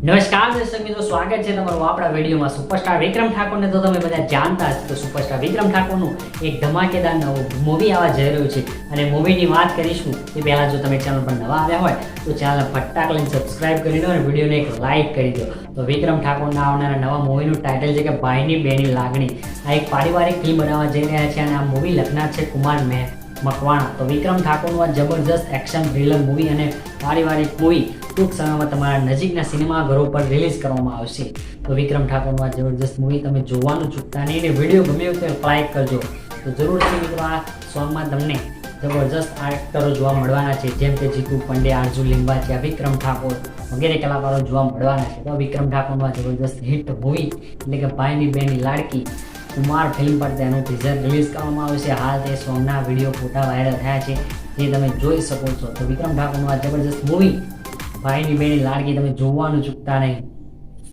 નમસ્કાર દર્શક મિત્રો, સ્વાગત છે તમારું આપણા વિડીયોમાં। સુપરસ્ટાર વિક્રમ ઠાકોરને તો તમે બધા જાણતા જ, તો સુપરસ્ટાર વિક્રમ ઠાકોરનું એક ધમાકેદાર નવું મૂવી આવવા જઈ રહ્યું છે અને મૂવીની વાત કરીશું એ પહેલાં જો તમે ચેનલ પર નવા આવ્યા હોય તો ચેનલ ફટાક લઈને સબસ્ક્રાઇબ કરી દો અને વિડીયોને એક લાઇક કરી દો। તો વિક્રમ ઠાકોરના આવનારા નવા મૂવીનું ટાઇટલ છે કે ભાઈની બેની લાગણી। આ એક પારિવારિક ફિલ્મ બનાવવા જઈ રહ્યા છે અને આ મૂવી લખનાર છે કુમાર મકવાણા। તો વિક્રમ ઠાકોરનું આ જબરજસ્ત એક્શન થ્રિલર મૂવી અને પારિવારિક મૂવી ટૂંક સમયમાં તમારા નજીકના સિનેમાઘરો પર રિલીઝ કરવામાં આવશે। તો વિક્રમ ઠાકોરનું આ જબરજસ્ત મૂવી તમે જોવાનું ચૂકતા નહીં અને વિડીયો ગમ્યો તો લાઈક કરજો। તો જરૂરથી મિત્રો આ સોંગમાં તમને જબરજસ્ત એક્ટરો જોવા મળવાના છે, જેમ કે જીતુ પંડ્યા, અર્જુન લિંબાચિયા, વિક્રમ ઠાકોર વગેરે કલાકારો જોવા મળવાના છે। તો વિક્રમ ઠાકોરનું આ જબરજસ્ત હિટ મૂવી એટલે કે ભાઈની બેની લાડકી કુમાર ફિલ્મ પર તેનું ટીઝર રિલીઝ કરવામાં આવશે। હાલ તે સોંગના વિડીયો ફોટા વાયરલ થયા છે, જે તમે જોઈ શકો છો। તો વિક્રમ ઠાકોરનું આ જબરજસ્ત મૂવી ભાઈની બેની લાડકી તમે જોવાનું ચૂકતા નહીં।